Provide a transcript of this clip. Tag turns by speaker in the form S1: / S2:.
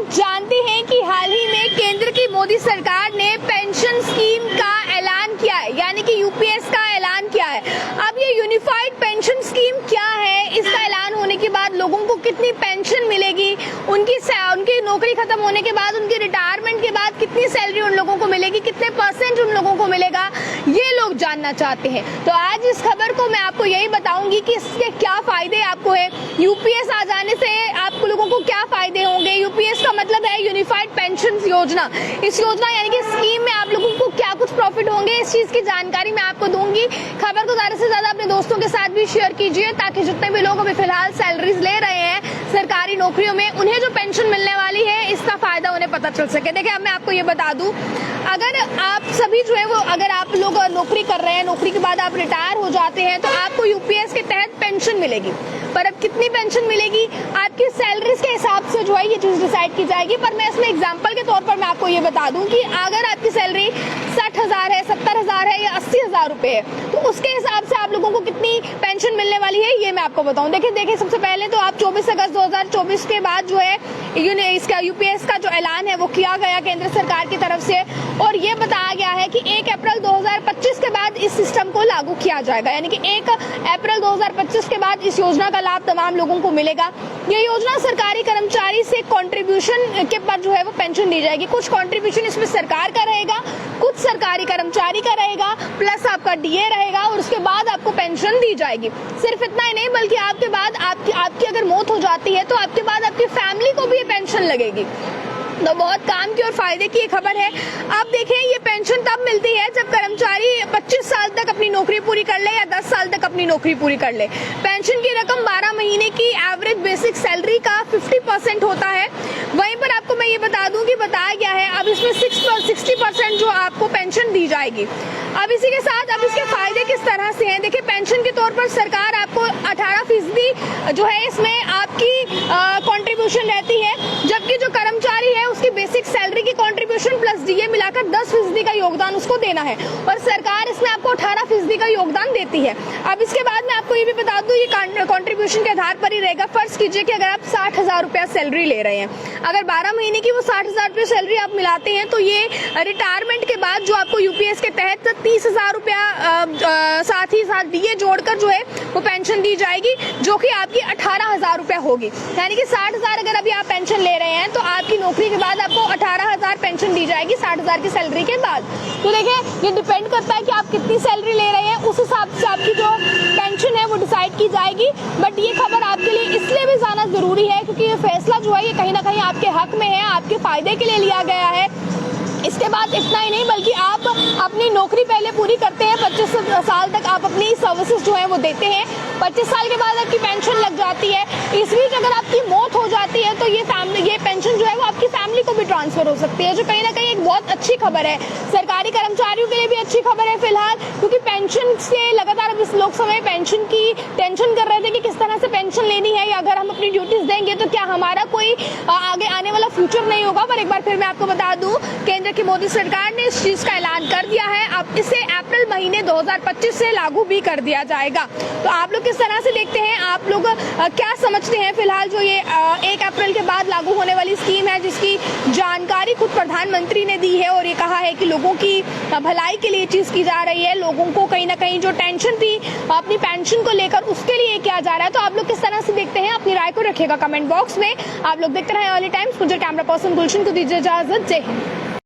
S1: लोग जानते हैं कि हाल ही में केंद्र की मोदी सरकार ने पेंशन स्कीम का ऐलान किया है, यानी कि यूपीएस का ऐलान किया है। अब ये यूनिफाइड पेंशन स्कीम क्या है, इसका ऐलान होने के बाद लोगों को कितनी पेंशन मिलेगी, उनकी नौकरी खत्म होने के बाद, उनकी रिटायरमेंट के बाद कितनी सैलरी उन लोगों को मिलेगी, कितने परसेंट उन लोगों को मिलेगा, ये लोग जानना चाहते हैं। तो आज इस खबर को मैं आपको यही बताऊंगी कि इसके क्या फायदे आपको है, यूपीएस आ जाने से आप लोगों को क्या फायदे होंगे। यूपीएस का मतलब है यूनिफाइड पेंशन योजना। इस योजना यानी कि स्कीम में आप लोगों को क्या कुछ प्रॉफिट होंगे, इस चीज की जानकारी मैं आपको दूंगी। खबर को ज्यादा से ज्यादा अपने दोस्तों के साथ भी शेयर कीजिए, ताकि जितने भी लोग अभी फिलहाल सैलरीज ले रहे हैं सरकारी नौकरियों में, उन्हें जो पेंशन मिलने वाली है इसका फायदा उन्हें पता चल सके। देखिए, अब मैं आपको ये बता दूं, अगर आप सभी जो है वो, अगर आप लोग नौकरी कर रहे हैं, नौकरी के बाद आप रिटायर हो जाते हैं, तो आपको यूपीएस के तहत पेंशन मिलेगी। पर अब कितनी पेंशन मिलेगी, आपकी सैलरीज के हिसाब से जो है ये चीज डिसाइड की जाएगी। पर मैं इसमें एग्जांपल के तौर पर मैं आपको ये बता दूं कि अगर आपकी सैलरी 60,000 है, 70,000 है या 80,000 रुपए है, तो उसके हिसाब से आप लोगों को कितनी पेंशन मिलने वाली है ये मैं आपको बताऊं। देखिए, सबसे पहले तो आप 24 अगस्त 2024 के बाद जो है इसका यूपीएस का जो ऐलान है वो किया गया केंद्र सरकार की तरफ से, और ये बताया गया है कि 1 अप्रैल 2025 के बाद इस सिस्टम को लागू किया जाएगा। यानी कि 1 अप्रैल 2025 के बाद इस योजना का लाभ तमाम लोगों को मिलेगा। ये योजना सरकारी कर्मचारी से कंट्रीब्यूशन के पर जो है वो पेंशन दी जाएगी। कुछ कंट्रीब्यूशन इसमें सरकार का रहेगा, कुछ सरकारी कर्मचारी का रहेगा, प्लस आपका डीए रहेगा, और उसके बाद आपको पेंशन दी जाएगी। सिर्फ इतना ही नहीं, बल्कि आपके बाद आपकी अगर मौत हो जाती है तो आपके बाद आपकी फैमिली को भी ये पेंशन लगेगी। तो बहुत काम की और फायदे की ये खबर है। आप देखें, ये पेंशन तब मिलती है जब कर्मचारी 25 साल तक अपनी नौकरी पूरी कर ले या 10 साल तक अपनी नौकरी पूरी कर ले। पेंशन की रकम 12 महीने की एवरेज बेसिक सैलरी का 50% होता है। वहीं पर आपको मैं ये बता दूं कि बताया गया है अब इसमें 60% जो आपको पेंशन दी जाएगी। अब इसी के साथ अब इसके फायदे किस तरह से हैं, देखिए, पेंशन के तौर पर सरकार आपको 18% जो है इसमें आपकी कंट्रीब्यूशन रहती है, जबकि जो कर्मचारी है उसकी बेसिक सैलरी की कंट्रीब्यूशन प्लस डीए मिलाकर 10% का योगदान उसको देना है, और सरकार इसमें आपको 18% का योगदान देती है। अब इसके बाद मैं आपको ये भी बता दूं, ये कंट्रीब्यूशन के आधार पर ही रहेगा। फर्ज कीजिए कि अगर आप 60,000 रुपया सैलरी ले रहे हैं, अगर 12 महीने की वो 60,000 रुपया सैलरी आप मिलाते हैं, तो ये रिटायरमेंट के बाद जो आपको यूपीएस के तहत 30,000 रुपया साथ ही साथ डीए जोड़कर जो है वो पेंशन दी जाएगी, जो कि आपकी 18,000 रुपया होगी। यानी कि 60,000 अगर अभी आप पेंशन ले रहे हैं तो आपकी नौकरी के बाद आपको 18,000 पेंशन दी जाएगी 60,000 की सैलरी के बाद। तो देखिए, ये डिपेंड करता है कि आप कितनी सैलरी ले रहे हैं, उस हिसाब से आपकी जो पेंशन है वो डिसाइड की जाएगी। बट ये खबर आपके लिए इसलिए भी जाना जरूरी है क्योंकि ये फैसला जो है ये कहीं ना कहीं आपके हक में है, आपके फायदे के लिए लिया गया है। इसके बाद इतना ही नहीं, बल्कि आप अपनी नौकरी पहले पूरी करते हैं, 25 साल तक आप अपनी सर्विसेज जो है वो देते हैं, 25 साल के बाद आपकी पेंशन लग जाती है। इस बीच अगर आपकी मौत हो जाती है तो ये पेंशन जो है वो आपकी फैमिली को भी ट्रांसफर हो सकती है, जो कहीं ना कहीं एक बहुत अच्छी खबर है। सरकारी कर्मचारियों के लिए भी अच्छी खबर है फिलहाल, क्योंकि पेंशन से लगातार अब इस लोकसभा में पेंशन की टेंशन कर रहे थे कि किस तरह से पेंशन लेनी है, या अगर हम अपनी ड्यूटीज देंगे तो क्या हमारा कोई आगे आने वाला फ्यूचर नहीं होगा। पर एक बार फिर मैं आपको बता दूं, केंद्र की मोदी सरकार ने इस चीज का ऐलान कर दिया है। अब इसे अप्रैल महीने 2025 से लागू भी कर दिया जाएगा। तो आप लोग किस तरह से देखते हैं, आप लोग क्या समझते हैं फिलहाल जो ये 1 अप्रैल के बाद लागू होने वाली स्कीम है, जिसकी जानकारी खुद प्रधानमंत्री ने दी है, और ये कहा है कि लोगों की भलाई के लिए चीज की जा रही है, लोगों को कहीं ना कहीं जो टेंशन थी अपनी पेंशन को लेकर उसके लिए किया जा रहा है। तो आप लोग किस तरह से देखते हैं, अपनी राय को रखिएगा कमेंट बॉक्स में। आप लोग देखते रहे अर्ली टाइम्स। मुझे कैमरा पर्सन गुलशन को दीजिए इजाजत। जय हिंद।